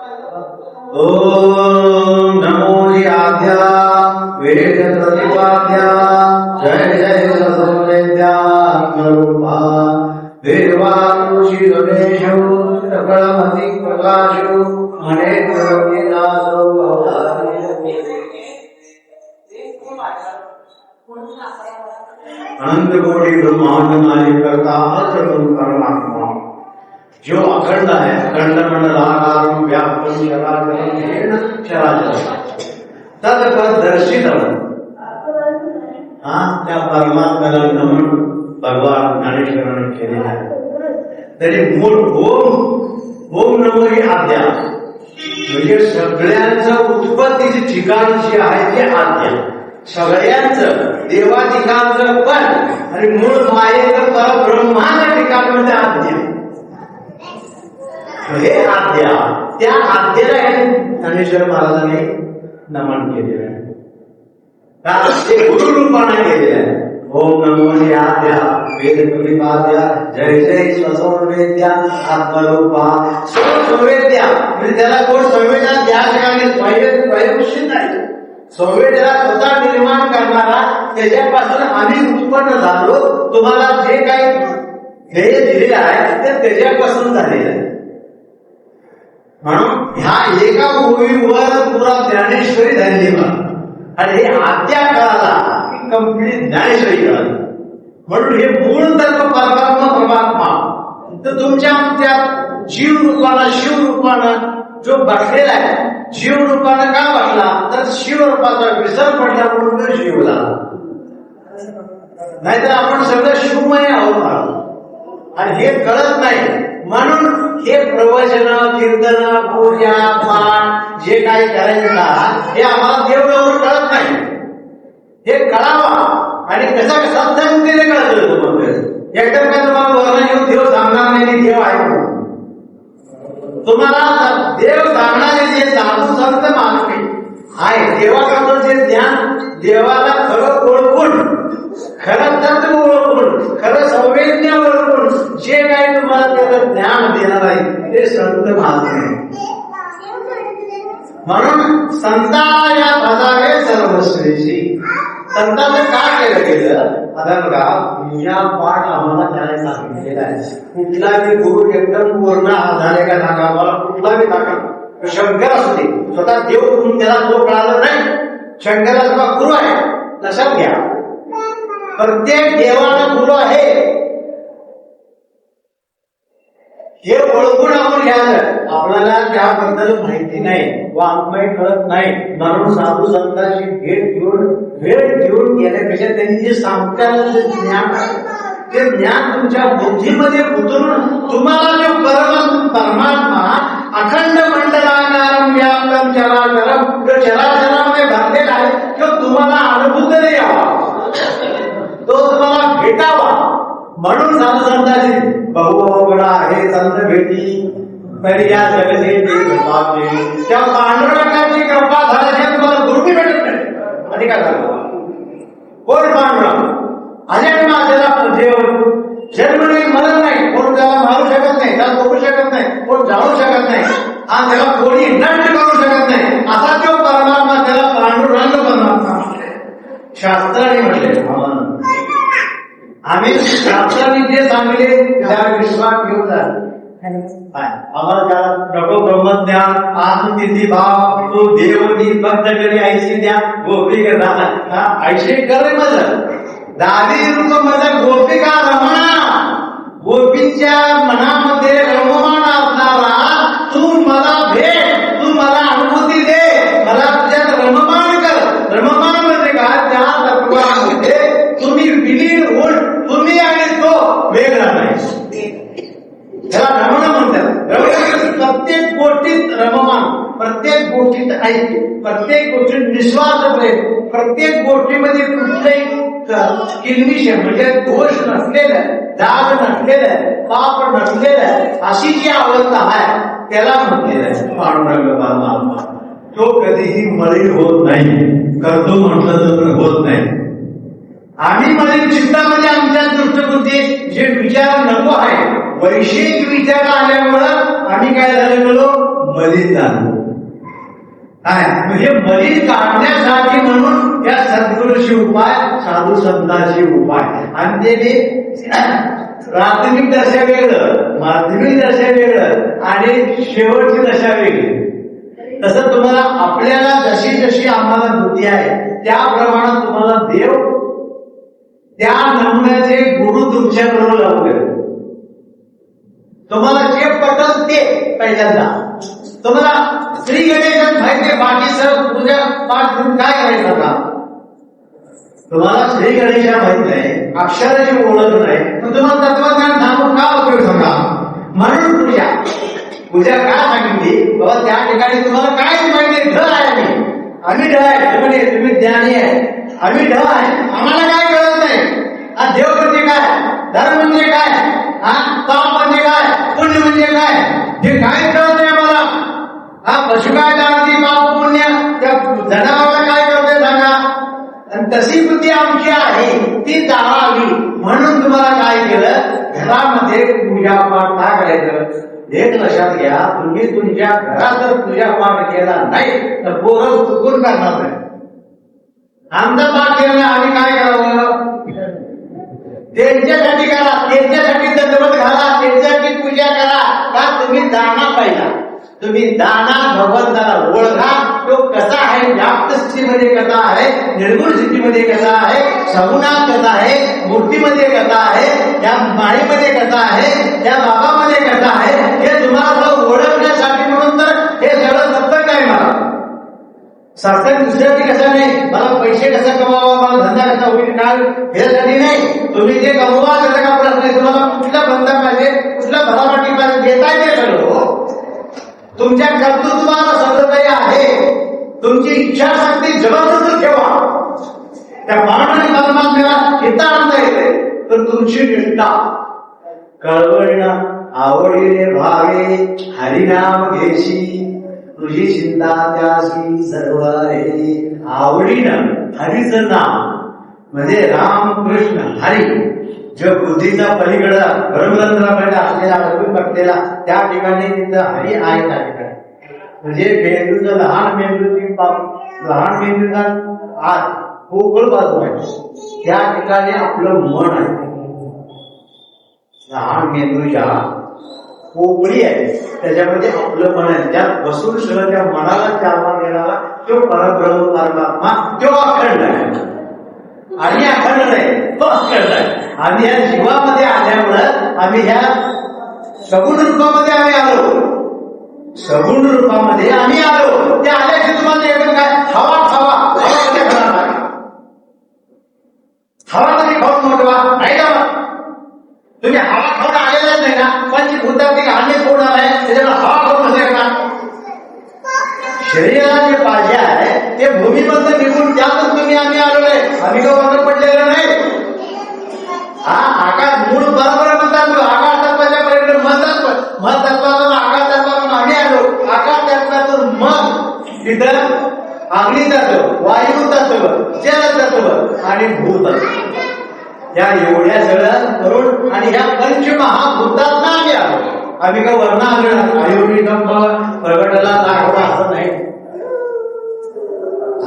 ओम नमो आद्या वेद प्रतिपाद्या जय जय सर्ववेद्या आत्मरूपा देवानुषी गणेशो सकलमति प्रकाशो अनेक रविदासो अनंत कोटि ब्रह्मांड मालिक करता अखंड परमात्मा जो अखंड है, अखंड मंडलाकारं व्याप्तं चराचरं येन चराचरं तत्पदर्शितं। त्या परमात्म्याला नमन भगवान ज्ञानेश्वरांनी केलेलं आहे। तरी मूळ ओम नमो ही आद्या म्हणजे सगळ्यांचं उत्पत्तीचे ठिकाण जे आहे ते आद्या, सगळ्यांचं देवाधिकांचं पण आणि मूळ मायेचं परब्रह्माचं ठिकाण म्हणजे आद्या। हे आद्या, त्या आद्याला ज्ञानेश्वर महाराजांनी नमन केलेलं आहे, ते गुरु रूपाने केलेलं आहे। ओम नमो आद्या वेद प्रतिपाद्या जय जय स्वसंवेद्या आत्मरूपा स्वसंवेद्या म्हणजे त्याला कोण संवेदना द्या ठिकाणी स्वयंसिद्ध आहे। संवेदना स्वतः निर्माण करणारा, त्याच्यापासून आम्ही उत्पन्न झालो, तुम्हाला जे काही ध्येय दिलेलं आहे ते त्याच्यापासून झालेलं आहे। म्हणून ह्या एका भूमीवर पुरा ज्ञानेश्वरी झालेली आणि हे आद्या काळाला कंप्लीट ज्ञानेश्वरी कळाली। म्हणून हे मूळ तत्व परमात्मा तर तुमच्या जीव रूपानं शिव रूपानं जो बसलेला आहे, जीव रूपानं का बसला तर शिव रूपाचा विसर पडला म्हणून तो शिव झाला, नाहीतर आपण सगळं शिवमय आहोत आणि हे कळत नाही। म्हणून हे प्रवचन कीर्तन पूजा पाठ जे काही करायचं हे आम्हाला देवळावर कळत नाही, हे कळावं आणि कसा सत्संगतीने कळत तुम्हाला। एकदम काय तुम्हाला वर्ण येऊन देव सांगणार नाही देव आहे, तुम्हाला देव सांगणारे जे साधू संत मानवी आहे, देवाकडचं जे ज्ञान, देवाला खरं ओळखून, खरं तत्व ओळखून, खरं संवेद्य ओळखून जे काही तुम्हाला त्याचं ज्ञान देणार आहे ते संत महात्मे। म्हणून संताला या पदावे सर्वश्रेष्ठी, संतांचं काय केलं गेलं आता बघा, पूजा पाठ आम्हाला त्याने सांगितलेला आहे। कुठलाही गुरु एकदम पूर्ण झाले का सांगा मला, कुठलाही सांगा, शंकर असू दे, स्वतः देव म्हणून त्याला तो कळाला नाही, शंकराचा गुरु आहे लक्षात घ्या। प्रत्येक देवाला गुरु आहे हे ओळखून आपण घ्यायचं। आपल्याला त्याबद्दल माहिती नाही, वाङ्मय कळत नाही, म्हणून साधू संतांची भेट घेऊन गेल्यापेक्षा त्यांनी जे सांगतात ज्ञान ते ज्ञान तुमच्या बुद्धीमध्ये उतरून तुम्हाला जो परमात्मा अखंड मंडलाकारं व्याप्तं चराचरं जो चराचरामध्ये भरलेला आहे तो तुम्हाला अनुभूत यावा, तो तुम्हाला भेटावा। म्हणून साधू संतांची बहुअवघडा आहे संत भेटी तरी या जगते त्या पांडुरंगाची कृपा झाल्याशिवाय तुम्हाला गुरु भेटत नाही। आणि काय झालं कोण पांडुरंग अजन्मा त्याला देव जन्म नाही मरण नाही, कोण त्याला मारू शकत नाही, त्याला बघू शकत नाही, कोण जाणू शकत नाही आणि त्याला कोणी नष्ट करू शकत नाही, असा जो परमात्मा त्याला पांडुरंग परमात्मा शास्त्राने म्हटले। आम्ही शास्त्राने जे सांगले त्याला विश्वास घेऊन जातो, आम्हाला त्याला नको ब्रह्मज्ञान आत्मतिथी भाव तो देवनी भक्त करी ऐशी द्या गोपिका ऐशी करे माझं दादी रूप माझं गोपिका रमणा, गोपींच्या मनामध्ये रममाण असणारा तू मला भेट, तू मला अनुभूती दे, मला तुझ्यात रममाण कर। रममाण म्हणजे काय, त्या तत्वामध्ये तुम्ही विलीन होऊन तुम्ही आणि तो वेगळा नाही, त्याला रमण म्हणतात। प्रत्येक गोष्टीत रममान, प्रत्येक गोष्टीत ऐक, प्रत्येक गोष्टीत निस्वार्थ प्रेम, प्रत्येक गोष्टीमध्ये कुठलंही किलमिश म्हणजे दोष नसलेलं, डाग नसलेलं, पाप नसलेलं अशी जी अवस्था आहे त्याला म्हटलेलं आहे पांडुरंग परमात्मा। तो कधीही मलिन होत नाही, करतो म्हटलं तर होत नाही। आम्ही मलिन चित्तामध्ये आमच्या दृष्टबुद्धीत जे विचार नको आहे, वैश्विक विचार आल्यामुळं आम्ही काय झालं गेलो बलिदान काय म्हणजे बळी काढण्यासाठी म्हणून या सद्गुरूची उपाय, साधू संतांची उपाय. आणि ते प्राथमिक दशा वेगळं, माध्यमिक दशा वेगळं आणि शेवटची दशा वेगळी. तसं तुम्हाला आपल्याला जशी जशी आम्हाला बुद्धी आहे त्याप्रमाणे तुम्हाला देव त्या नमुन्याचे गुरु तुमच्याबरोबर लावले. तुम्हाला जे पटल ते पहिल्यांदा तुम्हाला श्री गणेशन माहिती, बाकी सर्व पूजा पाठ काय करायचं का? तुम्हाला श्री गणेशा माहित नाही, अक्षराची ओळख नाही, पण तुम्हाला तत्वज्ञान सांगून का उपयोग सांगा? म्हणून पूजा काय सांगितली बाबा? त्या ठिकाणी तुम्हाला काय माहिती? ढ आहे आम्ही ढ आहे, तुम्ही ज्ञानी आहे, आम्ही ढ आहे, आम्हाला काय कळत नाही. देव म्हणजे काय, धर्म म्हणजे काय, पाप म्हणजे काय, पुण्य म्हणजे काय, हे काय कळत नाही आम्हाला. पशु काय जाणती पाप पुण्य, त्या जनावराला काय कळते सांगा? आणि तशी बुद्धी आमची आहे ती जाणावी म्हणून तुम्हाला काय केलं? घरामध्ये पूजा पाठ काय करायचं? एक लक्षात घ्या, तुम्ही तुमच्या घरात जर पूजा पाठ केला नाही तर पोरं चुकून करणार नाही. आमचा पाठ केला आम्ही काय करावं? त्यांच्यासाठी करा, त्यांच्यासाठी दंडवत घाला, त्यांच्यासाठी पूजा करा. का तुम्ही दाना पाहिला, तुम्ही दाना भगवंताला ओळखा. तो कसा आहे, व्याप्त स्थितीमध्ये कसा आहे, निर्गुण स्थितीमध्ये कसा आहे, सगुणात कसा आहे, मूर्तीमध्ये कसा आहे, त्या माळीमध्ये कसा आहे, त्या बाबामध्ये कसा आहे, हे तुम्हाला ओळखण्यासाठी म्हणून तर हे सगळं सत्संग आहे. मला सत्संग दुसऱ्यासाठी कसा नाही, मला पैसे कसा कमावा, मला धंदा कसा होईल काय ह्यासाठी नाही. तुम्ही जे कमवा त्याचा का प्रश्न नाही. तुम्हाला कुठला बंधन पाहिजे, कुठला भरावाटी पाहिजे, देताय ते सगळं. तुमच्या कर्तृत्वाला सगळं काही आहे. तुमची इच्छाशक्ती जबरदस्त ठेवा. त्या पावनाने परमात्म्याला हिता आणता येते. तर तुमची निष्ठा कळवळीनं आवडीने भावे हरिनाम घेशी, तुझी चिंता त्याशी सर्व रे. आवडीनं हरीचं नाम म्हणजे राम कृष्ण हरी, जो बुद्धीचा पलीकडं ब्रह्मतंत्राकडे असलेला अडकून पडलेला त्या ठिकाणी तिथं हरी आहे. त्या ठिकाणी म्हणजे मेंदूचं लहान मेंदूचा आत पोकळ बाजू आहे, त्या ठिकाणी आपलं मन आहे. लहान मेंदूच्या पोकळी आहे त्याच्यामध्ये आपलं मन आहे. त्यात बसून सगळं त्या मनाला चालवा देणारा तो परब्रह्म परमात्मा, तो अखंड आहे. आणि अखंड नाही, तो अखंड आहे. आणि या जीवामध्ये आल्यामुळं आम्ही ह्या सगुण रूपामध्ये आम्ही आलो. सगुण रूपामध्ये आम्ही आलो. ते आल्याशी तुम्हाला येतं काय? हवा खावा, हवा तरी खाऊन मोठवा नाही का? तुम्ही हवा खाऊन आलेलाच नाही ना. पंचभूतातील अनेक कोण आलाय त्याच्याला हवा खाऊन म्हणजे का? शरीराला जे पाहिजे आहे ते भूमीमधून निघून त्यातच तुम्ही आम्ही आलेलो आहे. आम्ही का वर्ण पडलेलं नाही. आकाश मूळ बरोबर म्हणतात, आकाश तत्वाच्यापर्यंत मत तत्वातून आकाश तत्वातून आम्ही आलो. आकाश तत्वातून मग तिथं अग्नी तत्व, वायू तत्व, जल तत्व आणि भूत या एवढ्या सगळं करून आणि ह्या पंचमहाभूतात आम्ही आलो. आम्ही का वर्ण आलो आयुर्वेद प्रगटला दाखवा असं नाही,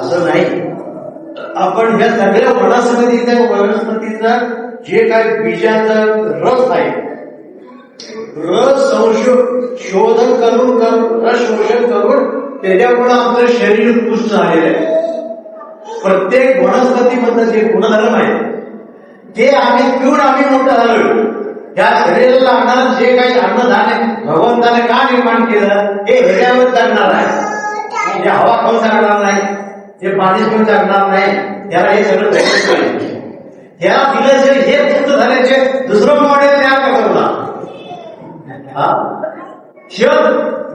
असं नाही. आपण ह्या सगळ्या वनस्पतीचं जे काही बीजाचं रस आहे, रस शोधन करून रस शोषण करून त्याच्यामुळे आपलं शरीर उत्कृष्ट झालेलं आहे. प्रत्येक वनस्पतीमधलं जे गुणधर्म आहे ते आम्ही पिऊन आम्ही मोठं झालो. त्या शरीराला लागणारं जे काही अन्नधान्य भगवंताने का निर्माण केलं हे ह्याच्यावर चालणार आहे. जे हवा खाऊन चालणार नाही, जे पाणी पिऊन चालणार नाही, त्याला हे सगळं द्यायचं पाहिजे. त्याला दिल्याशिवाय हे मुक्त झाल्याचे दुसरं मॉडेल तयार करतो.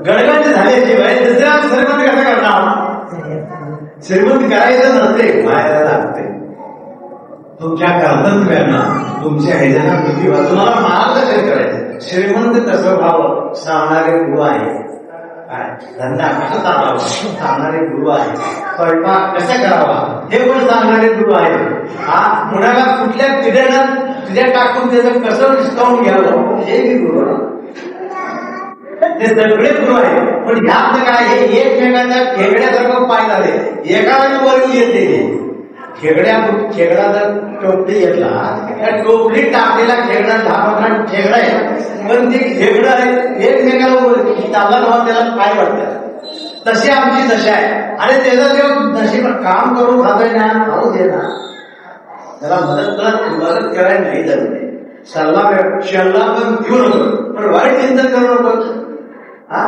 गणगंज झाल्याशिवाय दुसऱ्या श्रीमंत कसं करणार? श्रीमंत करायचं नसते, व्हायला लागते. तुमच्या कर्तव्यानं तुमच्या ह्याच्यानं तुम्ही तुम्हाला मार्गदर्शन करायचं. श्रीमंत कसं व्हावं सांगणारे गुरु आहे. धंदा कसा चालवावा सांगणारे गुरु आहे. स्वयंपाक कसा करावा हे पण सांगणारे गुरु आहे. कुणाला कुठल्या तिड्यानं टाकून त्याचं कसं डिस्काउंट घ्यावं हे गुरु आहे. ते सगळे गुरु आहेत. पण ह्यात काय हे एकमेकांच्या खेकड्यासारखं पाय झाले, एकाला वर येते. खेकडा जर टोपली घेतला, त्या टोपली टाकलेला खेकडा 10-15 खेकडा आहे, पण ते खेकडं आहे एकमेकाला चालला नावा त्याला काय वाटतं. तशी आमची दशा आहे. आणि त्याचं जे नशीब काम करून खातोय ना, खाऊ दे ना, त्याला मदत करायला नाही जमते. सल्ला पण घेऊ नको, पण वाईट चिंतन करू नको. हा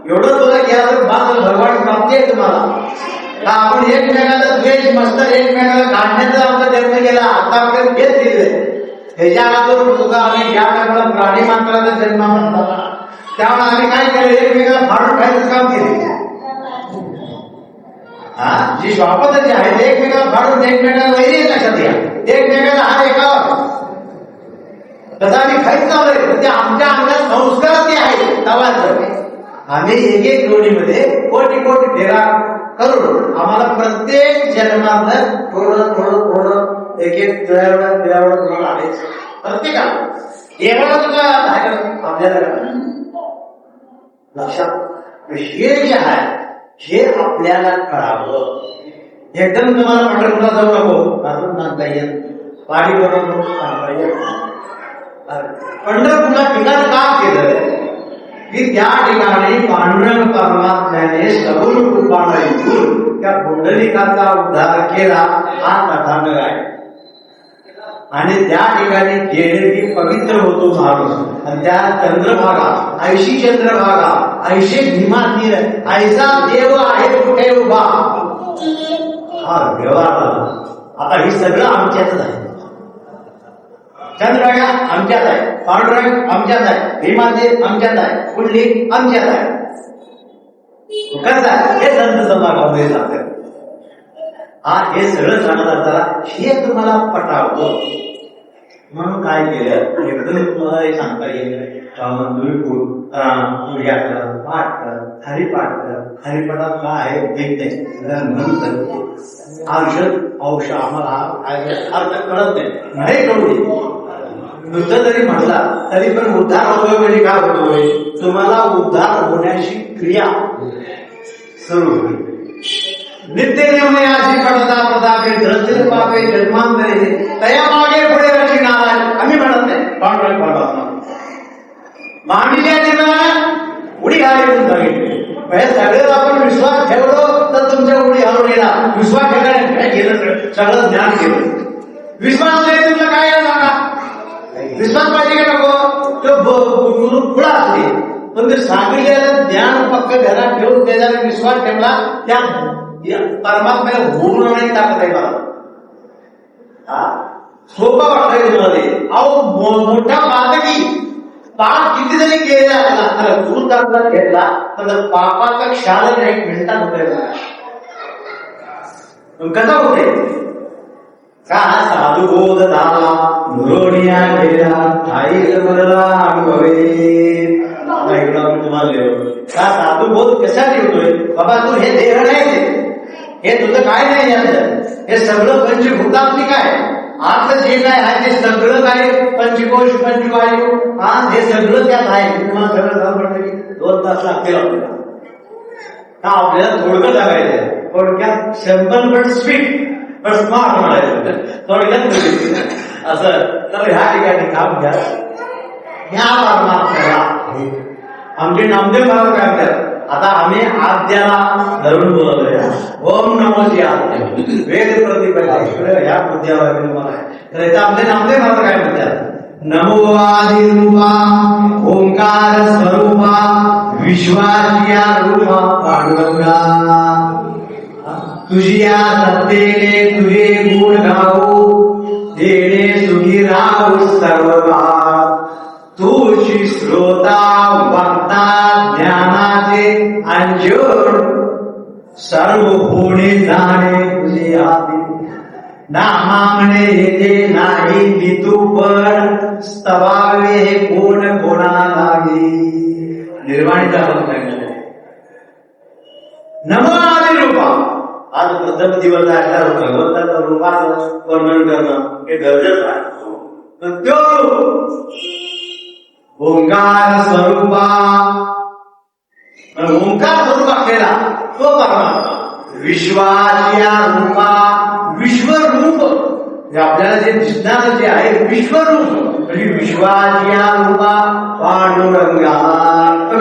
एवढं तुला घ्यायचं माझं भगवान प्राप्ती आहे तुम्हाला. का आपण एकमेकाचा द्वेष मस्त एकमेकाला काढण्याचा आमचा जन्म केला, आता आपण हेच केलंय. ह्याच्या अगोदर सुद्धा आम्ही ज्या वेळेला प्राणी मात्राचा जन्म म्हणतात त्यावेळेला आम्ही काय केलं, एकमेकाला फाडून खायचं काम केले. हा जी स्वापद्धती आहे ते एकमेकाला फाडून एकमेकाला वैरी लक्षात घ्या, एकमेकाला हा एकावर तसं आम्ही खाईत चाललोय. ते आमच्या अंगात संस्कार ते आहे तवाच आम्ही एक जोडीमध्ये कोटी फेरा करून आम्हाला प्रत्येक जन्मात थोडं एक तिळावड आहेच प्रत्येकाला. एवढं तुला आपल्याला लक्षात हे जे आहे हे आपल्याला कळावं. एकदम तुम्हाला पंढरपूरला जाऊ नको अजून सांगता येईल, पाणी बनवून सांगता येईल. पंढरपूरला ठिकाण का केलं की त्या ठिकाणी पांडुरंग परमात्म्याने सगुण रूपाने येऊन त्या पुंडलिकाचा उद्धार केला हा कथानक आहे. आणि त्या ठिकाणी गेले की पवित्र होतो माणूस. आणि त्या चंद्रभागा ऐशी चंद्रभागा ऐशी भीमा तीर ऐसा देव आहे कुठे उभा. हा व्यवहार आता हे सगळं आमच्याच आहे. चंद्रभागा आमच्यात आहे, पांडुरंग आमच्यात आहे, भीमादेव आमच्यात आहे, कुंडली आमच्यात आहे. कसं आहे हे संत समाजामध्ये सांगतात. हा हे सगळं सांगत असताना हे तुम्हाला पटावं म्हणून काय केलं, एकदम तुम्हाला हे सांगता येईल. पाठ कर, हरिपाठ कर. हरिपाठात काय आहे औषध आम्हाला अर्थ कळत नाही कळू दे. नुसतं जरी म्हटला तरी पण उद्धार होतोय म्हणजे काय होतोय, तुम्हाला उद्धार होण्याची क्रिया सुरू होईल. नित्य नियमयाची पडता प्रतापे धरतील पापे जन्मांतरे तया मागे पुढे रची नाराज. आम्ही म्हणत नाही पांडुरंग परमात्मा मांडीच्या जीवनात उडी घालून सांगितले. सगळं आपण विश्वास ठेवलो तर तुमच्या उडी हलवून येणार. विश्वास ठेवण्याने काय केलं, सगळं ज्ञान केलं. विश्वास नाही तुमचा काय सांगा, विश्वास पाहिजे का नको. तो गुरु पुढा असते पण ते सांगितलेलं ज्ञान पक्क घरात ठेवून त्याच्यावर विश्वास ठेवला त्या परमात्म्याला भूल नाही टाकत आहे. मला सोपा वाटतंय तुम्हाला ते. अहो मोठा पातकी पाप किती जरी केलेला असला तर गुरु दाखला घेतला तर पापाचा क्षाल एक मिनिटात होतोय. कसा होते का साधू बोध झाला मुरोनिया गेला ठाई बदला अनुभवे. तुम्हाला का साधू बोध कशासाठी होतोय, बाबा तू हे देह नाही, हे तुझं काय नाही याचं, हे सगळं पंचभूतात्मिक आहे. आता जे काय आहे ते सगळं काय पंचकोश पंचवायू हे सगळं त्यात आहे. तुम्हाला सगळं झालं म्हटलं की 2 तास लागतील आपल्याला. का आपल्याला थोडकं जगायचं, थोडक्यात सिंपल पण स्वीट पण स्मार्ट म्हणायचं, थोडक्यात असं. तर ह्या ठिकाणी काम घ्या, ह्या परमात्म्याला आमचे नामदेव महाराज काय म्हणतात. आता आम्ही आद्याला धरून बोलतोय. ओम नमोची आद्य वेद प्रतिपदा ह्या मुद्द्यावर तुम्हाला तर इथं आमचे नामदेव महाराज काय म्हणतात. नमो आदिरूपा ओंकार स्वरूपा विश्वाच्या रूपा पांडुरंगा तुझ्या सत्तेने तुझे गुण गाऊ देणे सुखी राहू सर्वदा. तुझी श्रोता वक्ता ज्ञानाचे अंजोर सर्व होणे जाणे तुझे हाती. नामाने येते नाही की तू पण स्तवावे हे कोण कोणालाही. निर्वाणीचा आपण सांगितलं नमो आदिरूपा. आज प्रथम दिवस आहे भगवंताच्या रूपाचं वर्णन करणं हे गरजेचं आहे. तो ओंकार स्वरूपा ओंकार स्वरूप असलेला तो परमात्मा विश्वाच्या रूपा विश्वरूप आपल्याला जे दिसणारं जे आहे विश्वरूप म्हणजे विश्वाच्या रूपा पांडुरंगा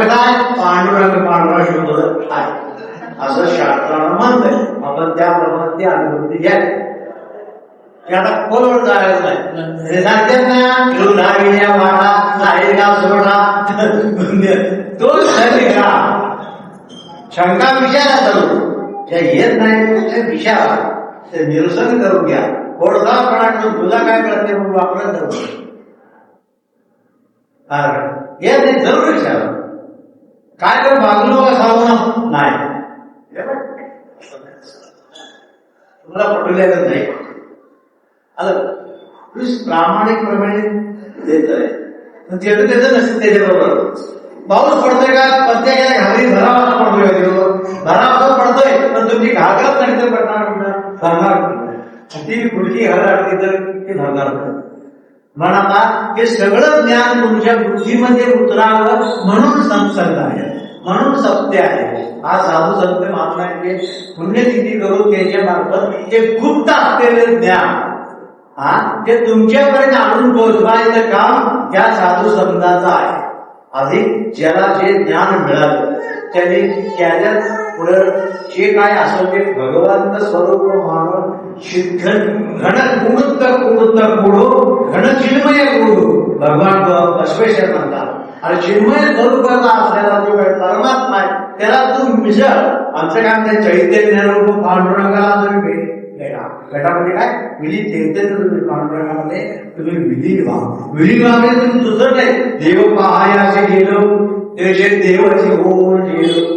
काय पांडुरंग पांढरा शोधत आहे असं शास्त्रानं म्हणतंय. आपण त्याप्रमाणे ती अनुभूती घ्यायची. आता खोलवर जायचं नाही ते सांगतात ना घेऊन वाटा आहे का सोडा तो का शंका विचारा करू ज्या येत नाही विचारा ते निरसन करून घ्या. कोणता तुला काय कळते म्हणून वापरत करू येत नाही जरूर विचारा. काय तर मागलो असावं नाही तुम्हाला पटवलेलं नाही आलं प्रामाणिकप्रमाणे देत आहे त्याचं नसेल त्याच्याबरोबर पाऊस पडतोय का प्रत्येक घागरी भरावासा पडतोय भरावासा पडतोय पण तुमची घागरच नाही तर पडणार ती पुढची घागर अडली तर ते भरणार म्हणा हे सगळं ज्ञान तुमच्या बुद्धीमध्ये उतरावं म्हणून संसर्ग आहे म्हणून सत्य आहे. हा साधू संत महात्म्यांचे पुण्यतिथी करून त्याच्या मार्फत जे गुप्त असलेले ज्ञान ते तुमच्यापर्यंत आणून पोहोचवायचं काम या साधू संतांचं आहे. अधिक ज्याला जे ज्ञान मिळालं त्याने त्याच्यात पुढे जे काय असेल ते भगवंत स्वरूप मानून सिद्ध घन कुमुत्त कुडो घन चिन्मय कुडो भगवान बसवेश्वर म्हणतात. आणि चिन्मय स्वरूपाचा असलेला जो परमात्मा आहे त्याला तू मिसळ. आमचं काम ते चैतन्य रूप पांडुरंगाला तुम्ही घटामध्ये काय विधी चैतन्य पांडुरंगामध्ये तुम्ही विधी वागले तुम्ही दुसरं नाही. देव पाहायाचे गेलो त्याचे देवाचे होऊन गेलो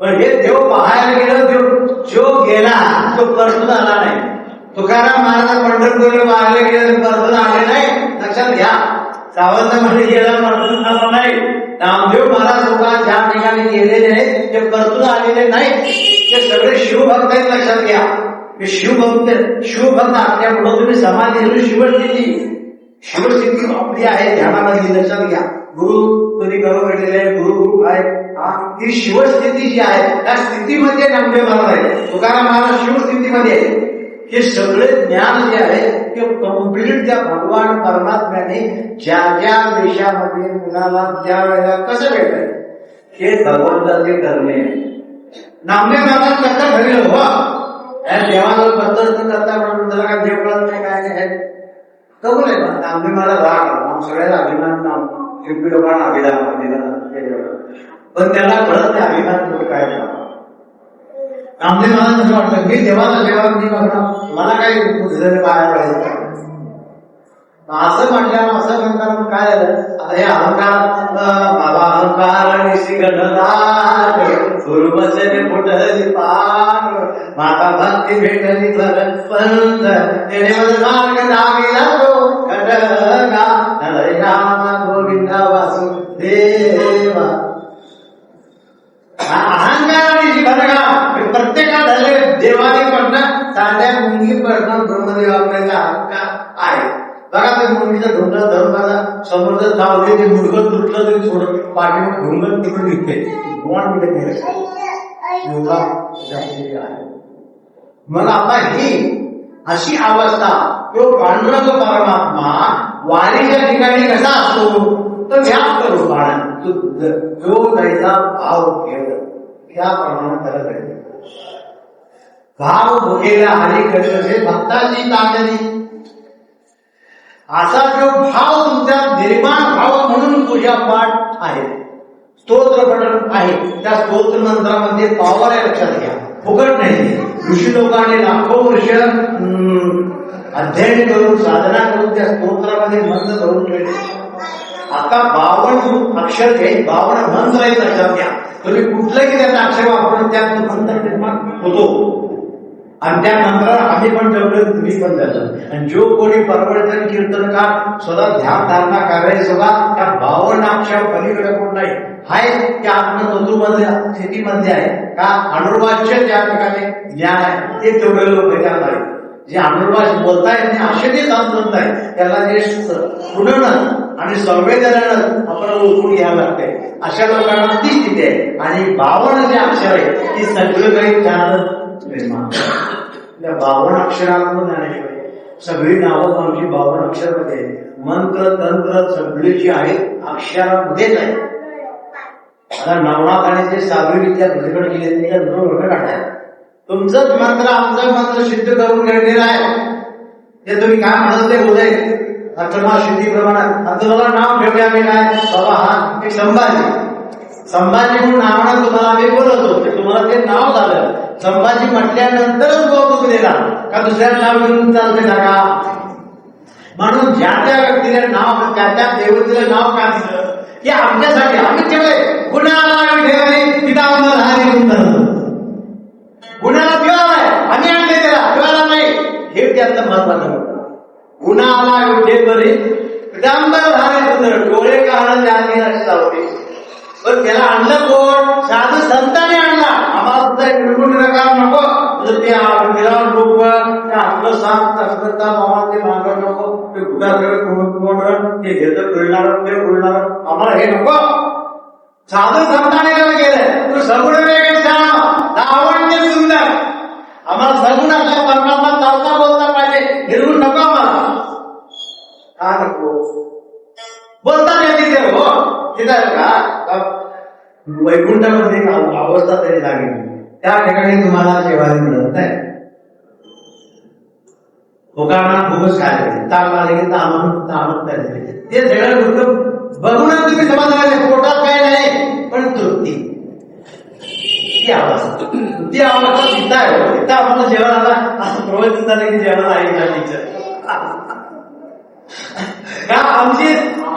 पण हे देव पाहायला गेलो जो गेला तो परतून आला नाही. तुकाराम महाराज पंढरपूरला मारले गेले परतून आले नाही लक्षात घ्या. सावंतमध्ये गेला परतून आला नाही. नामदेव महाराज लोक ज्या ठिकाणी गेलेले आहेत ते परतून आलेले नाही. ते सगळे शिवभक्त आहेत लक्षात घ्या. शिवभक्त असल्यामुळे तुम्ही समाधी शिवस्थिती आपली आहे ध्यानामध्ये लक्षात घ्या. गुरु तुम्ही करून भेटलेले गुरु आहे ती शिवस्थिती जी आहे त्या स्थितीमध्ये नामदेव महाराज आहे तुकाराम महाराज शिवस्थितीमध्ये आहे. हे सगळे ज्ञान जे आहे ते कम्प्लीट त्या भगवान परमात्म्याने ज्या ज्या देशामध्ये मुलाला ज्या वेळेला कसं भेटलंय हे भगवंताचे करणे. नामदेव महाराज कसं ठरलं हो या देवाला पद्धत करता म्हणून त्याला काय देव कळत नाही काय नाही कबूल आहे. नामदेव महाराज राग सगळ्याला अभिमान शिल्पी लोकांना अभिमान पण त्याला कळत नाही अभिमान कुठे काय नामदेव महाराज असं वाटतं मी देवाला सेवा नाही करणार मला काही पाया पडायचं असं म्हटल्यावर असं म्हणतात काय झालं. आता हे अहंकार बाबा अहंकार गुरु बसले फुटली पान माता भक्ती भेटली पंत मार्ग लागला तो खडगा हरे राम गोविंदा वासुदेवा. अहंकार आणि जीवनगा प्रत्येकात झाले देवाने पडणं साध्या मुंगी पडणं ब्रह्मदेवापर्यंत अहंकार आहे. बघा ते मुंगीचं ढोंगण धरून बघा समोरच धावले ते मुलगं तुटलं तरी थोडं पाठीवर ढोंगण तिकडून निघते मग आता ही अशी अवस्था तो पांडुरंग परमात्मा वारीच्या ठिकाणी कसा असतो तर व्याप्त रूपाने जो त्याचा भाव घेत त्याप्रमाणे त्याला घडते. भाव भोगेला हरी कसे भक्ताची तांडणी असा जो भाव तुमच्या निर्माण भाव म्हणून पूजा पाठ आहे स्तोत्र पठण आहे. त्या स्तोत्र मंत्रामध्ये पावर आहे लक्षात घ्या फुकट नाही. ऋषी लोकांनी लाखो वर्ष अध्ययन करून साधना करून त्या स्तोत्रामध्ये मंत्र करून ठेवले. आता 52 अक्षर घ्याय 52 मंत्र आहेत लक्षात घ्या. तुम्ही कुठलंही त्याचा अक्षर वापरून त्यात मंत्र निर्माण होतो आणि त्या मंत्राला आम्ही पण ठेवलं तुम्ही पण झालं. आणि जो कोणी परवर्तन कीर्तनकार स्वतः ध्यान धारणा करायला सुद्धा त्या 52 अक्षर पलीकडे कोण नाही हाय त्या आत्मतत्वमध्ये स्थितीमध्ये आहे का अनुर्वाच्य ज्या ठिकाणी ज्ञान आहे ते तेवढे लोक त्यात आहे. जे अनुर्वाच बोलता येत नाही असे जे संत आहे त्याला जे पुनण आणि संवेदनानं आपण ओळखून घ्यावं लागतंय. अशा लोकांना ती स्थिती आहे. आणि 52 जे अक्षर आहे ती सगळं काही ज्ञान त्या 52 अक्षरातून ज्ञानेश्वरी सगळी नावं आमची 52 अक्षर मध्ये मंत्र तंत्र सगळी जी आहेत अक्षरामध्येच आहे. आता नवनाथ आणि ते सागरी विद्या दुसरीकडे गेले त्याच्या 2 वर्ग काढाय. तुमचंच मंत्र आमचं मंत्र सिद्ध करून घेतलेलं आहे. ते तुम्ही काय म्हणत ते बोलाय अर्थमा सिद्धी प्रमाणात. आता तुम्हाला नाव ठेवले आम्ही काय बाबा हा एक संभाजी म्हणून नावानं तुम्हाला आम्ही बोलवतो. तुम्हाला ते नाव झालं. संभाजी म्हटल्यानंतरच कौतुक दिला का दुसऱ्या नाव घेऊन चालते का? म्हणून ज्या त्या व्यक्तीला नाव त्या त्या देवतेला नाव काय दिलं की आमच्यासाठी आम्ही ठेवले. गुणाला ठेवले पितांबर हरी म्हणून गुणाला ठेवाय आम्ही आणले त्याला ठेवायला नाही. हे त्याचं महत्वाचं होतं. गुणाला विठे करी पितांबर हरी डोळे काढून जाणे रस्ता होते. पण त्याला आणलं कोण? साधू संतांनी आणला. आम्हाला सुद्धा निर्गुण निराकार नको. ते विराट रूप त्या आत्मसात तत्वता आम्हाला ते मागत नको. ते गुणाकडे ते घेतं फिरणार ते बोलणार आम्हाला हे नको. साधू संतांनी त्याला केलंय. तू सगुण लावण्य सुंदर आम्हाला सगुण असल्या परमात्मा चालता बोलता पाहिजे. निर्गुण नको आम्हाला. का नको बोलता येते ते हो तिथं का वैकुंठामध्ये अवस्था तरी लागेल त्या ठिकाणी तुम्हाला जेवायला मिळत नाही. लोकांना खूपच काय ताक आले की तामत करायचे ते सगळ्या गोष्ट बघूनच तुम्ही समाधान पोटात काय नाही पण तृप्ती ती अवस्था तिथं आहे. तिथं आम्हाला जेवण आता असं प्रवचन झालं की जेवण आहे का टीचर का आमची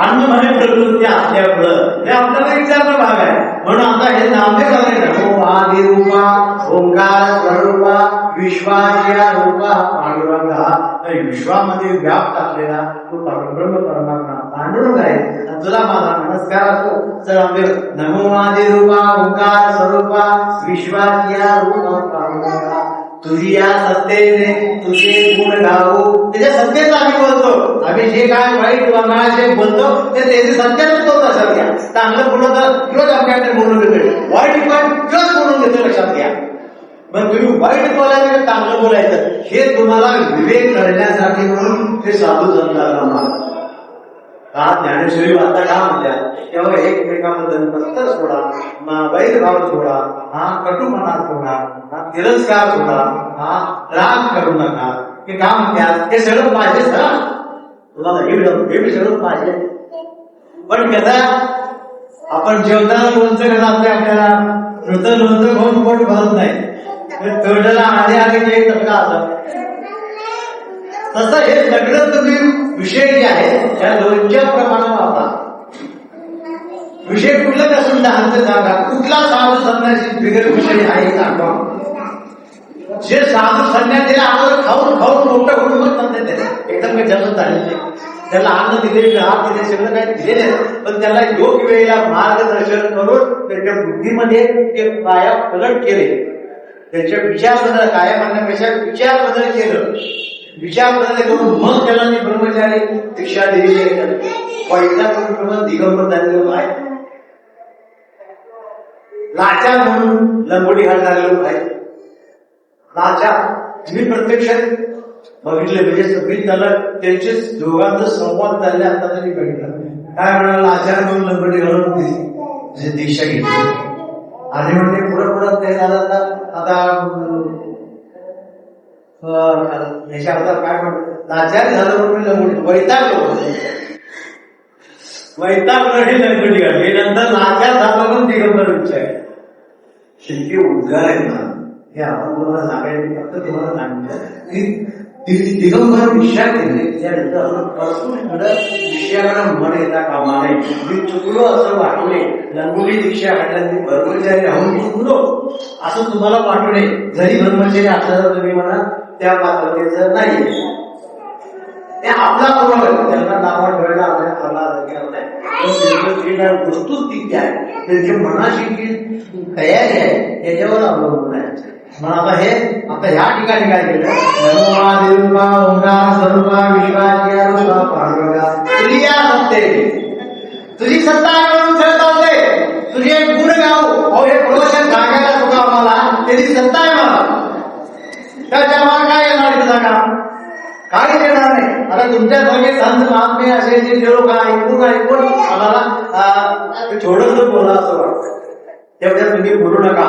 अन्नमय प्रवृत्ती असल्यामुळं हे आपल्याला विचारणं भाग आहे. म्हणून आता हे नामदेव नमो आदि रूपा ओंकार स्वरूपा विश्वाच्या रूपा पांडुरंगा. विश्वामध्ये व्याप्त असलेला तो परब्रह्म परमात्मा पांडुरंग आहे. तुला माझा नमस्कार असो. चल नमो आदि रूपा ओंकार स्वरूपा विश्वाच्या रूपा पांडुरंगा. तुझी या सत्तेने तुझे गुण गावो. त्याच्या सत्तेच आम्ही बोलतो. आम्ही जे काय वाईट जे बोलतो ते त्याचे सत्याच बोलतो. लक्षात घ्या. चांगलं बोलत किंवा आपल्याकडे बोलून घेतोय वाईट पण किंवाच बोलून घेतो. लक्षात घ्या. मग तुम्ही वाईट बोलायचं चांगलं बोलायचं हे तुम्हाला विवेक करण्यासाठी म्हणून ते साधू संतांना का ज्ञानेश्वरी वार्ता का म्हणत्या तेव्हा एकमेकांबद्दल नंतर सोडा वैरभाव सोडा कटुपणा सोडा तिरस्कार सोडा राग करू नका. हे का म्हणतात हे सगळं पाहिजे सर तुम्हाला हे सगळं पाहिजे. पण कसं आपण जेवताना लोणचं कसं असते आपल्याला नुसतं लोणचं खाऊन पोट भरत नाही. तोंडाला आले आले की एक टक्का असत. तसं हे सगळं तुम्ही विषय जे आहे त्या लोणच्या प्रमाणात वापरा. विषय कुठलं कसून सांगा कुठला साधू संन्यासी बिगर विषय आहे सांगा. जे साधू संन्यासीला अगोदर खाऊन खाऊन मोठं होऊन मग सांगते एकदम काही जमत झाले त्याला अन्न दिले हात दिले सगळं काही दिलेले पण त्याला योग्य वेळेला मार्गदर्शन करून त्याच्या बुद्धीमध्ये ते काया पलट केले. त्याच्या विचार बदल काया म्हणण्यापेक्षा विचार बदल केलं. विचार बदल करून मग त्याला मी ब्रह्मचारी दीक्षा दिलेली आहे. वैद्याप्रमाणे दिगंबर झालेलो आहे. लाचार म्हणून लंगोटी घालणारे लोक आहेत. लाचार मी प्रत्यक्षात बघितले म्हणजे सगळी त्याला त्यांचे दोघांचा संवाद झाले आता तरी बघितलं. काय म्हणाला लाचार म्हणून लंगोटी घालून दीक्षा घेतली आणि म्हणजे पुढं ते झालं आता याच्या अर्थात काय म्हणतात लाचारी झालं म्हणून लंगोटी वैताग हे लंगोटी घालली. नंतर लाचार झालं म्हणून दिगंबर विचार शिल्पी उद्गार आहेत ना हे आपण तुम्हाला सांगायचं फक्त तुम्हाला सांगितलं की दिगंबर विचार केले त्यानंतर विषयाकडे मन येता कामा नये. मी चुकलो असं वाटू नये. लंगोटी दीक्षा घातल्याने ब्रह्मचारी राहून चुकलो असं तुम्हाला वाटू नये. जरी ब्रह्मचारी असलं तुम्ही म्हणा त्या पात्रतेचं नाही ते आपला बरोबर त्यांना नावं ठेवायला आपल्याला अधिकार नाही. वस्तुस्थिती आहे त्यांच्या मनाशी जी तयारी आहे त्याच्यावर अवलंबून आहे. मग आता ह्या ठिकाणी काय केलं, नमोमा देवरूपा ओंकार स्वरूपा विश्वाची रूपा पांडुरंगा तुझी या सत्ते, तुझी सत्ता आहे म्हणून सगळं चालतंय. तुझे एक गुण गाऊ, अहो हे प्रवचन सांगायला तुका आम्हाला त्याची सत्ता आहे मला, त्याच्या आम्हाला काय येणार आहे तुझा काम, काही येणार नाही. आता तुमच्यासारखे संत महात्मे असे जे लोक ऐकून आम्हाला थोडंच बोला असं वाटतं, तेवढ्या तुम्ही बोलू नका.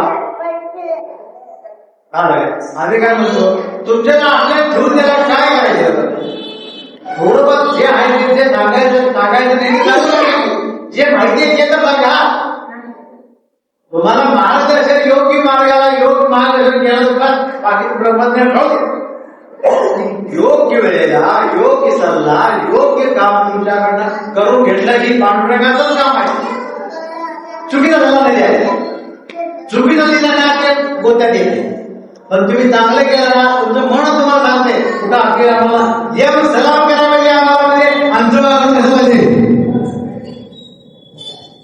आम्ही काय म्हणतो, तुमच्याला आपल्या ठेवून त्याला काय करायचं, थोडंफार जे आहे ते सांगायचं जे माहिती आहे ते तर सांगा. तुम्हाला मार्गदर्शन योग्य मार्गाला योग्य मार्गदर्शन केलं तर बाकी ब्रह्मज्ञान ठेवते. योग्य वेळेला योग्य सल्ला योग्य काम तुमच्याकडनं करून घेतलं की पांडुरंगाचंच काम आहे. चुकीचा सल्ला नाही द्यायचा, चुकीचा दिला ना ते गोत्यात येते. पण तुम्ही चांगलं केलं ना, तुमचं मन तुम्हाला सांगते कुठं आपले आम्हाला येऊन सलाम करायला पाहिजे, आम्हाला म्हणजे आमचं कसं पाहिजे,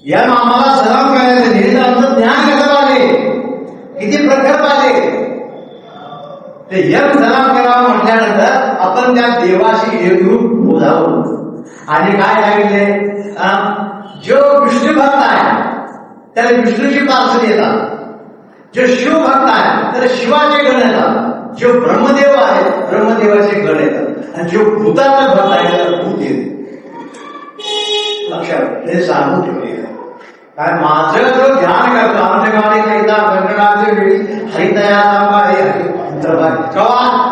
या आम्हाला सलाम करायला पाहिजे, आमचं ज्ञान कसं पाहिजे, किती प्रखर पाहिजे ते यम सलाम करावं म्हटल्यानंतर आपण त्या देवाशी एकरूप बोलावं. आणि काय सांगितले, जो विष्णू भक्त आहे त्याला विष्णूची पार्श्वती येतात, जो शिवभक्त आहे त्याला शिवाचे गण येतात, जो ब्रह्मदेव आहे ब्रह्मदेवाचे गण येतात, आणि जो भूताचा भक्त आहे त्याला भूत येते. लक्षात हे सांगून ठेवले. काय माझं जो ध्यान करतो आमच्या गावाने एकदा गणनाचे वेळी हरितया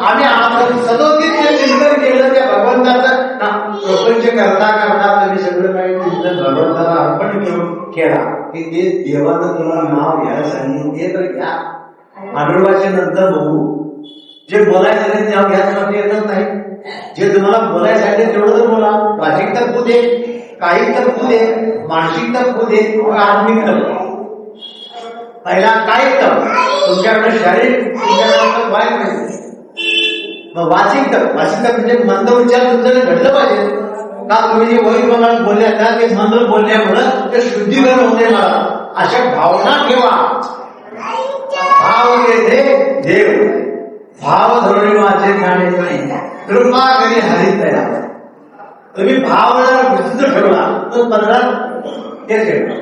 आम्ही सदोदित चिंतन केलं त्या भगवंताचं प्रपंच करता करता तुम्ही सगळं काही चिंतन भगवंताला अर्पण केला की ते देवानं तुम्हाला नाव घ्यायला सांगितलं ते तर घ्या. आढळवाच्या नंतर बघू. जे बोलायचं ते नाव घ्यायचं येतच नाही. जे तुम्हाला बोलायसाठी तेवढं तर बोला. भाषिक तर होऊ दे, काही तर होऊ दे, मानसिक तर होऊ दे, आत्मिक तर पहिला काय तर तुमच्याकडे शारीरिक तुमच्याकडे व्हायला पाहिजे. मग वाचिक तर म्हणजे मंद उच्चार तुमच्याकडे घडलं पाहिजे. का तुम्ही जे वैद मला बोलले ना ते मंद बोलल्यामुळं ते शुद्धीकरण होते. मला अशा भावना ठेवा. भाव येथे देव भाव धोरणे माझे खाणे कृपा करी हरितया. तुम्ही भाव जर विस्तृत ठेवला तर 15 तेच ठेवणार.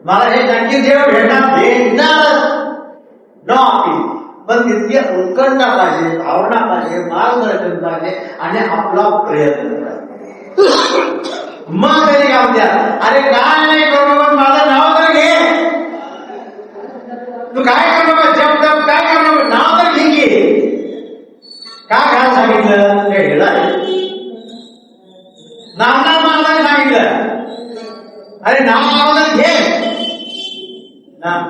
मला हे नक्की देव भेटणार न आपली, पण तितकी उत्कंठा पाहिजे, भावना पाहिजे, मार्गदर्शन पाहिजे आणि आपला प्रयत्न पाहिजे. मग तरी काम द्या. अरे काय नाही करू नका, माझं नाव तर घे. तू काय करू नका, जप जप काय करू नका, नाव तर घे की. काय सांगितलं ते हेला नामनाथ महाराजांनी सांगितलं. अरे नाम महाराज घे.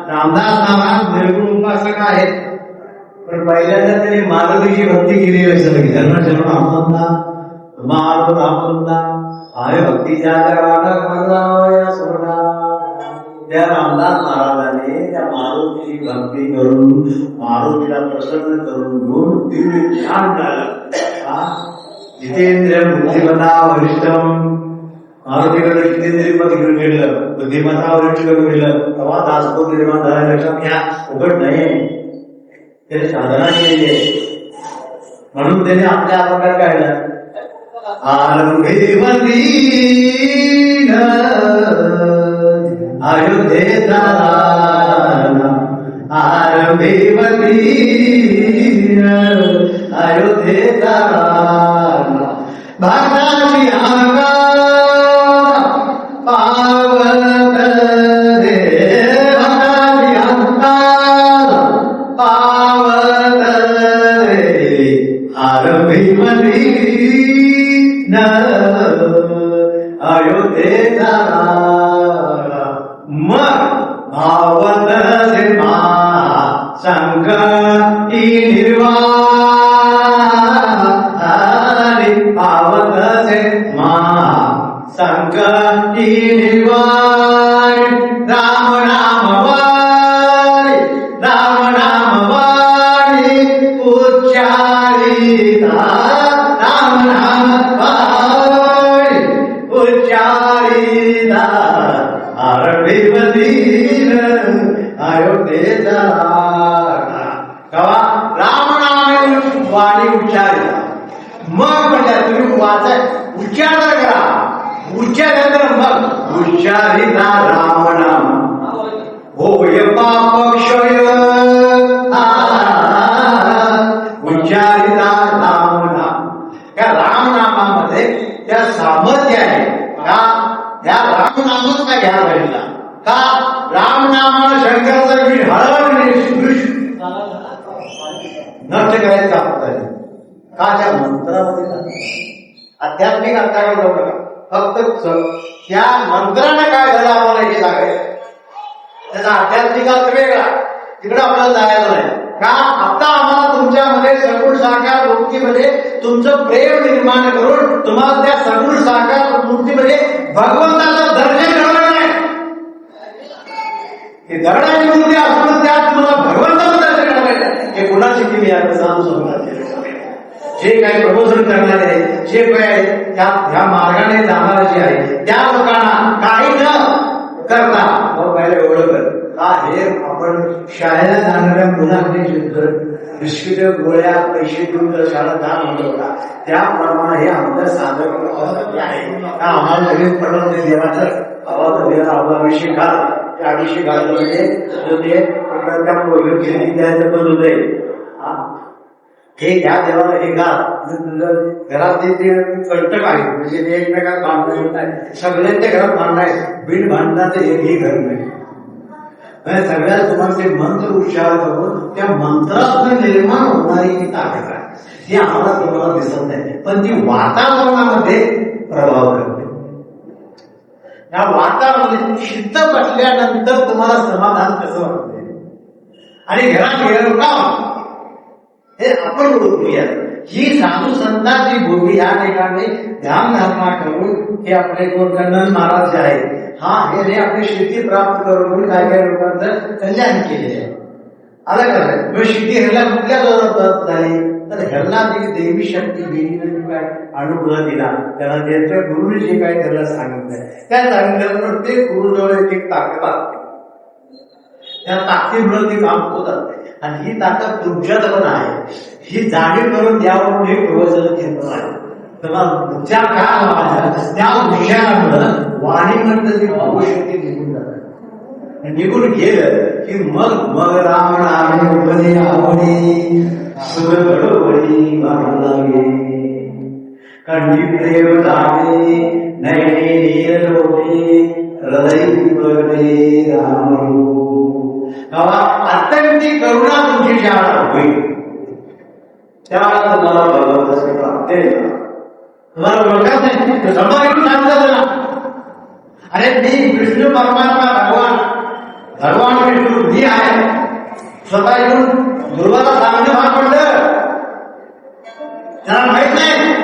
रामदास महाराज निर्गुण उपासक आहेत, पण पहिल्यांदा त्यांनी माधवीची भक्ती केली असेल. जन्म आमंदा माधव आमंदा आहे भक्तीच्या त्या रामदास महाराजांनी त्या मारुतीची भक्ती करून मारुतीला प्रसन्न करून घेऊन दिव्य ध्यान झालं. जितेंद्र बुद्धिमता वरिष्ठम मारुतीकडे जितेंद्रिय पद घेऊन गेलं, बुद्धिमता वरिष्ठ घेऊन गेलं, तेव्हा दासबोध निर्माण झाला. लक्षात घ्या, उघड नाही, त्याने साधना केली आहे. म्हणून त्याने आपल्या प्रकार काढला. आरंभी अयोध्येचा आरंभी अयोध्येचा भक्ताची आकार पावत रे, भक्ताची आकार पावत रे. आरंभी अयोध्येचा मग भावत मा संकटी निर्वाण भावत मा संकटी निर्वाण. राम राम वाणी राम राम वाणी उच्चारिता राम राम वाणी उच्चारिता. आरंभी मंदिर अयोध्येचा तेव्हा राम नाम वाणी उच्चारिता, मग म्हणजे तुम्ही वाचाय उच्चार करा, उच्चार मग उच्चारिता राम नाम होय पापक्षय, उच्चारिता राम नाम. त्या रामनामामध्ये त्या सामर्थ्य आहे का? त्या रामनामच का घ्यायला पाहिजे का? रामनामानं शंकराचा वीर नष्ट करायचं आपल्याला का? त्या मंत्रामध्ये आध्यात्मिक अर्थावर जाऊ नका, फक्त त्या मंत्राने काय झालं आम्हाला हे सांगायचं. त्याचा आध्यात्मिक अर्थ वेगळा, तिकडे आपल्याला जायचं नाही का? आता आम्हाला तुमच्यामध्ये सगुण साकार मूर्तीमध्ये तुमचं प्रेम निर्माण करून तुम्हाला त्या सगुण साकार मूर्तीमध्ये भगवंताचं दर्शन घडवलं नाही. हे दगडाची मूर्ती असून त्यात तुम्हाला भगवंताचं दर्शन घडवायचं. हे कुणाची किमी आता सांगू सांगणार जे काही प्रबोधन करणारे आहे, जे काय त्या मार्गाने जाणारे जे आहे त्या लोकांना काही न करता मग पहिला एवढं कर का? हे आपण शाळेला जाणाऱ्या मुलांनी बिस्किट गोळ्या पैसे देऊन जर शाळा दान होत होता, त्याप्रमाणे हे आमचं साधन आहे का? आम्हाला लगेच पडलं ते देवाचं आवाज देवा अभिषेक घाल, त्या अभिषेक घालणं म्हणजे त्या द्यायचं पण होत आहे. हे घ्या देवाला हे घाल, घरात ते कंटक आहे म्हणजे ते एकमेकात भांडण आहे, सगळ्यांच्या घरात भांडण आहे, बिन भांडणाचं एकही घर नाही. सगळ्यात तुम्हाला ते मंत्र उच्चार करून त्या मंत्रातून निर्माण होणारी ती ताकद आहे, ती आम्हाला तुम्हाला दिसत नाही, पण ती वातावरणामध्ये प्रभाव करते. या वातावरणामध्ये शिस्त बसल्यानंतर तुम्हाला समाधान कसं वाटते आणि घरात गेलं का हे आपण ओळखूया. ही साधू संतांची भूमी या ठिकाणी ध्यानधारणा करून हे आपले कन्नन महाराज जे आहेत, हे आपली शेती प्राप्त करून काय काय लोकांचं कल्याण केलेलं आहे. आलं का? शेती ह्याला कुठल्या जोरात झाली तर ह्याला जी देवी शक्ती देवीने काय अनुग्रह दिला, त्याला त्याच्या गुरुने जे काय त्याला सांगितलंय त्या सांगितलं प्रत्येक गुरुजवळ एक एक ताकद असते. त्या ताकदीमुळे ते काम होत असते आणि ही ताकद तुमच्यात पण आहे. ही जाणीव करून द्यावं हे प्रवचन केंद्र आहे. तेव्हा ज्या काय माझ्या त्या विषयामुळं वाणी म्हणतं ती भावशक्ती निघून जातात. निघून गेलं की मग राम नामे उपदे आवडे सुख घडवडी मागे कंठी प्रेम दाणे नयने नीर लोटे हृदय पडे राम. अत्यंती करुणा तुमची शाळा होईल, त्यावेळेला तुम्हाला भगवंताची प्राप्ती आहे. तुम्हाला ओळखत नाही समोर येऊन सांगतात ना, अरे मी विष्णू परमात्मा भगवान विष्णू मी आहे. स्वतः येऊन गुरुवाला सांगणं भाग पडलं, त्याला माहित नाही.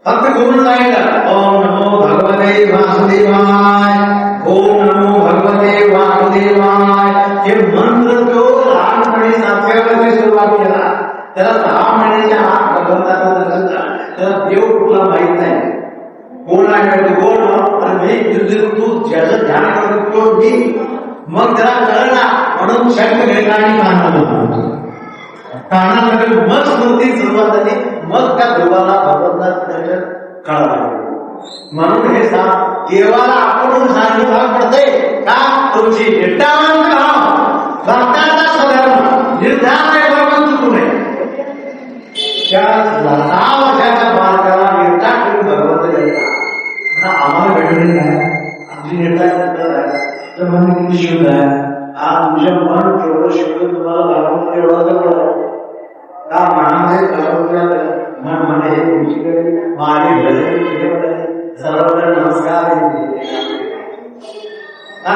फक्त गुरु सांगितलं ओम नमो भगवते वासुदेवाय, ओम नमो भगवते वासुदेवाय. हे मंत्र तो लहानपणी 7व्या वर्षी सुरुवात केला, त्याला 6 महिन्याच्या आत भगवंताचा दर्शन झाला. त्याला देव कुठला माहित नाही, कोण आहे कोण आणि तू ज्याचं ध्यान करतो तो मी. मग त्याला कळलं ना, म्हणून शंख घेतला आणि कानामध्ये मग स्मृती सुरुवात झाली. मग त्या देवाला भगवंताचं दर्शन कळालं. म्हणून हे देवाला आपण सांगितलं भाग पडते का? तुमची निष्ठावंत भक्तांचा सधर्म निर्धार चुकू नये. त्या 10 वर्षाच्या बालकाला निष्ठा करून भगवंत द्यायचा आम्हाला भेटले नाही. आमची निष्ठा तर म्हणजे किती शुद्ध आहे. तुमच्या मन केवढं शुद्ध तुम्हाला भगवंत एवढं का मनामध्ये मन म्हणे तुमच्याकडे माझे भजन सर्वत्र नमस्कार.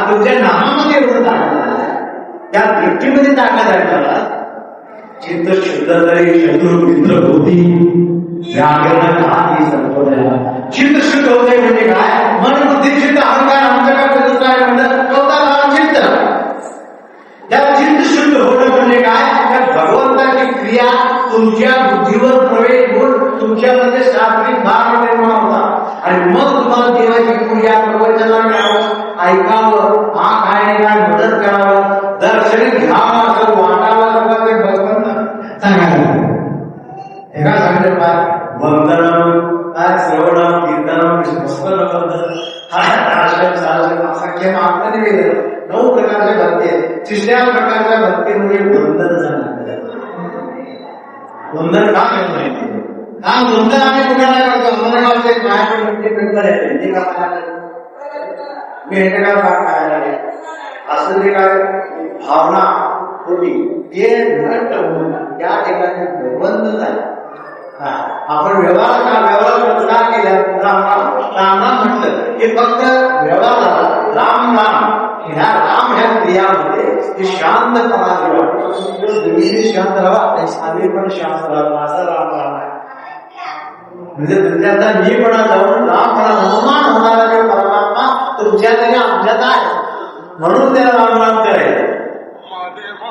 तुमच्या नामामध्ये एवढं ताकद आहे, त्या दृष्टीमध्ये ताकद आहे. मला चित्त शुद्ध तरी शत्रू मित्र होती व्याकरण काही संपदा. चित्त शुद्ध होते म्हणजे काय? मन बुद्धी शुद्ध, अहंकार आमच्याकडे काय म्हणतात कौता चित्त. त्या चित्त शुद्ध होणं म्हणजे काय? त्या भगवंताची क्रिया तुमच्या बुद्धीवर प्रवेश होऊन तुमच्यामध्ये सात्विक भाव निर्माण होता आणि मग तुम्हाला देवाची पूजा प्रवचनाला घ्यावं, ऐकावं, हा काय मदत करावं, दर्शन घ्यावं, असं वाटावं, गोंधळ का करत नाही? हा गोंधळ आम्ही कुणाला करतो? आम्हाला वाटतं माझ्याकडे पेपर आहे ते का मी हे काय काय असं जे काय भावना होती ते घट्ट होऊन त्या ठिकाणी बंद झाले. आपण व्यवहार का केला? राम म्हटलं हे फक्त व्यवहार राम ह्या क्रियामध्ये ते शांतपणा तुम्ही शांत राहा आम्ही पण शांत राहा असा राम आहे. म्हणजे तुमच्याचा मीपणा जाऊन रामपणा निर्माण होणारा जो परमात्मा तुमच्या तरी आमच्यात आहे म्हणून त्याला राम करायचं.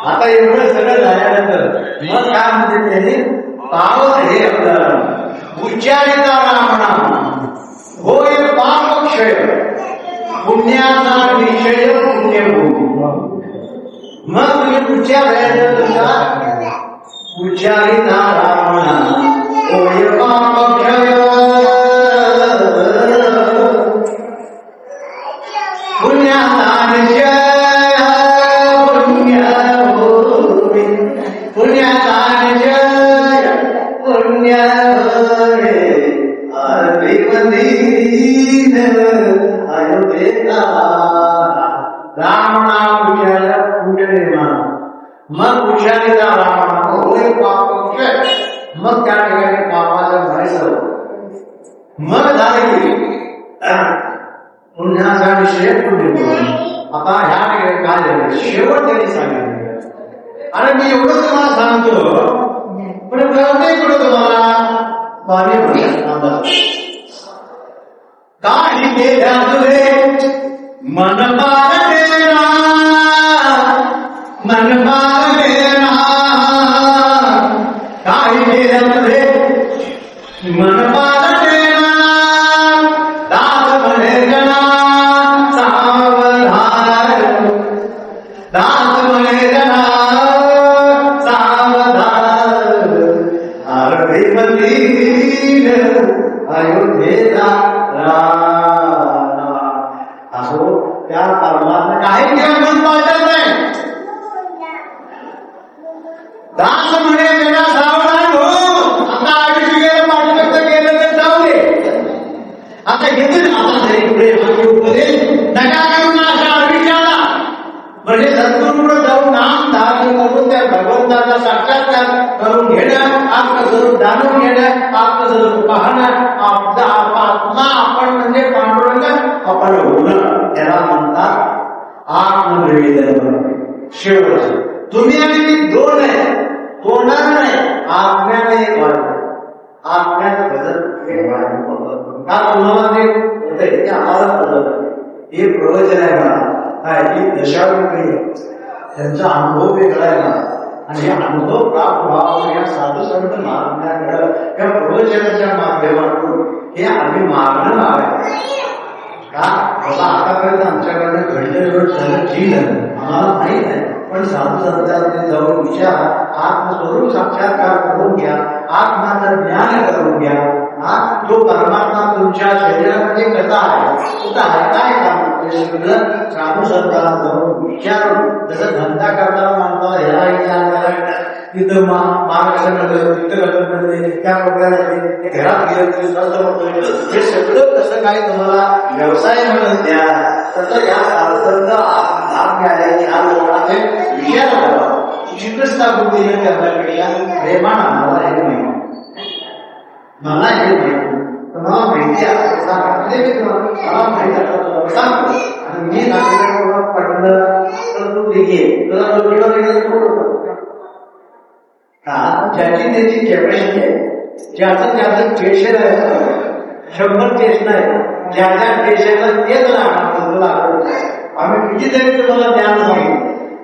आता एवढं सगळं झाल्यानंतर मग काय म्हणते त्यांनी पावत हे आपलं उच्चारिता रामनाम होय पापक्षय पुण्याचा विषय पुण्यभूमी. मग तुम्ही पुढच्या वेळेला तुमचा उच्चारिता रामनाम होय पापक्षय पुण्याचा विषय रामनाम विचार पुण्यनिर्माण. मग उच्चारिता रामनाम होय पापक्षय. मग त्या ठिकाणी पापाचं भरायचं. मग झालं की पुण्याचा विषय पुण्यभूमी. आता ह्या ठिकाणी काय झालं शेवट त्यांनी सांगितलं. आणि मी एवढं तुम्हाला सांगतो पण कळतंय कुठं तुम्हाला पाणी काही केल्या तुझे मन पागेना काही केल्या तुझे मन पागेना दास म्हणे जना सावधान दास म्हणे जना अयोध्येचा असो त्या परमात्मा काही मन पाठत नाही. दास म्हणे त्यांना सावधान हो. आता आयुष्य पाठवत गेलं तर जाऊ दे. आता घेतलं आता पुढे नका करून अशा आयुष्याला म्हणजे सद्गुरूकडे जाऊन नाम धारण करून त्या भगवंताचा साक्षात्कार करून घेणं आत्मस्वरूप जाणून घेणं आत्मस्वरूप पाहणं आपला आत्मा आपण म्हणजे पांडुरंग आपण होणं त्याला म्हणतात आत्मनिवेदन. शेवट तुम्ही आणि मी दोन आहे होणार नाही. आत्म्याने एक वाढ आत्म्यात बदल हे वाढ का तुम्हाला ते आम्हाला बदल हे प्रवचन आहे मला काय की दशावेळी त्यांचा अनुभव वेगळा आहे मला. आणि हे अनुभव प्राप्त व्हावं या साधू संत महात्म्याकडं या प्रवचनाच्या माध्यमातून हे आम्ही मागणं आहे का बाबा आतापर्यंत आमच्याकडनं घडलेलं झालं ठीक आहे आम्हाला माहीत आहे पण साधू संतांमध्ये जाऊन विचार आत्मस्वरूप साक्षात्कार करून घ्या आत्माचं ज्ञान करून घ्या. तो परमात्मा तुमच्या शरीरामध्ये कसा आहे कुठं आहे काय काम ते सगळं साधू संतांना जाऊन विचारून जसं धंदा करताना मानतो ह्याला विचार तिथं मार्गदर्शन तिथं त्या प्रकारे घरात गेलं हे सगळं कसं काय तुम्हाला व्यवसाय म्हणून द्या तसं या ह्या लोकांचे विचार करावा. चिकित्सा बुद्धी करण्यापेक्षा प्रेमानं मला हे नाही मला हे माहिती तुम्हाला माहिती आहे मला माहिती आहे सांगतो आणि मी नागरिकांना पडलं तर तू घे तुला ज्याची त्याची कॅपॅसिटी आहे ज्याचं ज्याचं टेन्शन आहे 100 टेन्शन आहे ज्या ज्या टेन्शनला तेच राहणार. आम्ही कितीतरी तुम्हाला ज्ञान सांगू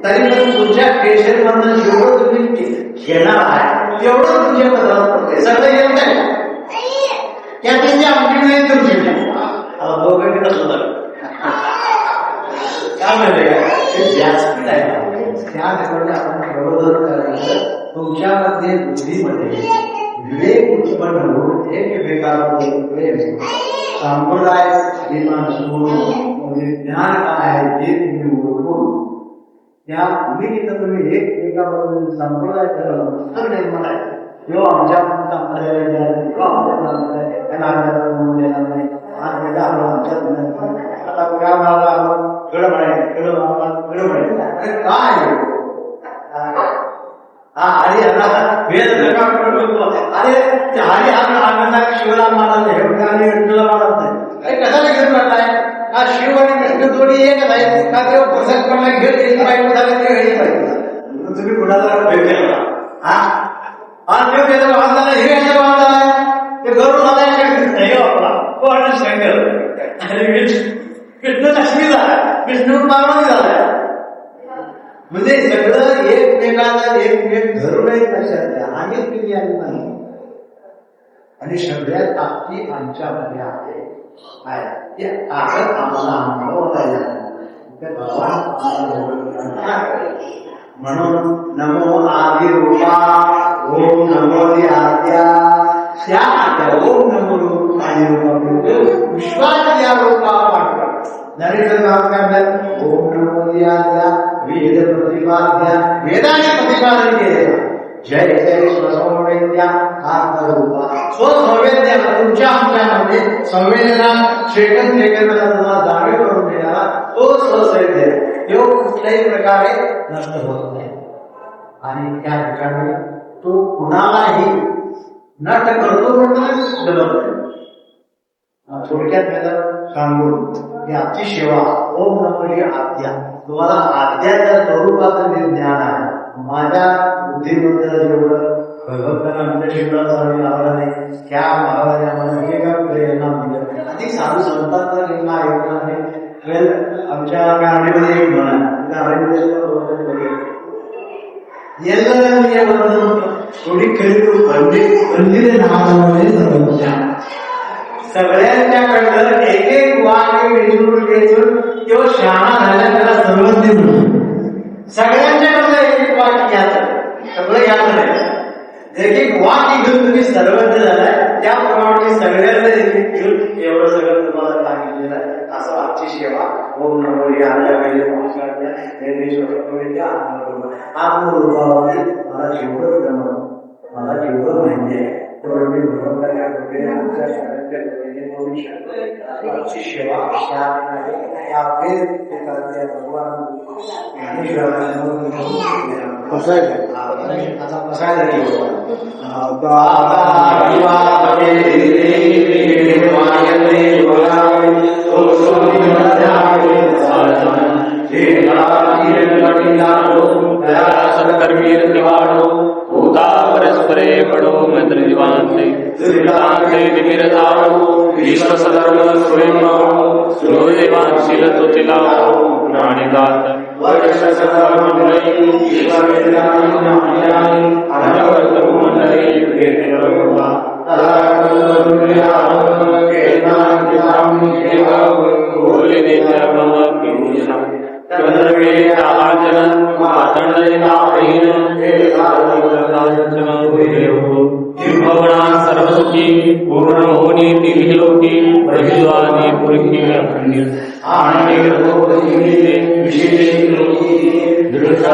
तरी पण तुमच्या टेन्शन मधून जेवढं तुम्ही घेणार आहे तेवढं तुमच्या पदार्थ पडते सगळं येत नाही त्या त्यांची आमची नाही तुमची दोघांनी कसं झालं काय माहिती का व्यासपीठ आहे त्या ठिकाणी आपण बरोबर करायचं. तुमच्यामध्ये बुद्धीमध्ये विवेक उत्पन्न होऊन एकमेकांमध्ये संप्रदाय निर्माण ज्ञान काय आहे ते तुम्ही ओळखून त्या तुम्ही तिथं तुम्ही एकमेकांमध्ये संप्रदाय निर्माण आहे किंवा आमच्या शिवला मानत नाही कशाला घेऊन पडलाय हा शिव आणि कृष्ण जोडी एक आहे का तेव्हा प्रसंग पडला घेऊन येईल पाहिजे तुम्ही कुणाला भेट केला हा आणि तो त्याचा वाहन झाला हे याचा वाहन झालाय ते गरुड झालाय नाही आपला कोण शंकर आणि कृष्ण लक्ष्मी झाला विष्णू पार्वती झालाय म्हणजे सगळं एकमेकाला एक धरूनही लक्षात आम्ही किती आली नाही आणि सगळ्या ताकदी आमच्यामध्ये आहे ते ताकद आम्हाला अनुभवता येईल म्हणून नमो आदिरूपा ओम नमो आद्या त्या ओम नमो आदिरूपा विश्वाच्या रूपा नरेंद्र नाव काय ओम नमो आद्या वेद प्रतिपाद्या वेदाने प्रतिपादन केले जय जय स्वसंवेद्या आत्मरूपा स्वसंवेद्या तुमच्या आमच्यामध्ये संवेदना सेकंदाला तुम्हाला जागे करून देणारा तो स्वसंवेद्य तो कुठल्याही प्रकारे नष्ट होत नाही आणि त्या ठिकाणी तो कुणालाही नष्ट करतो थोडक्यात त्याला सांगून की आजची सेवा ओम नमो आद्या तुम्हाला आद्याच्या स्वरूपाचं जे ज्ञान आहे माझ्या बुद्धीबद्दल जेवढं भगवंतांना शिवराला लावला नाही त्या महाराज आम्हाला हे का प्रेरणा दिलं आणि साधू संतांचा निर्णय ऐकला आहे आमच्या गाडीमध्ये एक म्हणा थोडी खरी पंडित नावामध्ये सगळ्यांच्याकडं एक एक वाक्य वेचून तो शहाणा झाला त्याला सर्वज्ञ म्हणून सगळ्यांच्याकडलं एक एक वाक्य घ्यायचं सगळं घ्यायचं नाही एक एक वाक्य घेऊन तुम्ही सर्वज्ञ झालाय त्याप्रमाणे सगळ्यांना एक एक घेऊन एवढं सगळं तुम्हाला सांगितलेलं आहे असं आजची सेवा ओम नमो आत्मरूपावरती मला जेवढं माहिती आहे तेवढं मी सेवा परस्परे पडो मंत्र दिवांते विश्व सधर्म स्वयं देवांशील तो तिलाओ प्राणीदात सर्वसुखी पूर्ण होनी तिलोकी प्रहिवादी पुरखी आनंद दृष्ट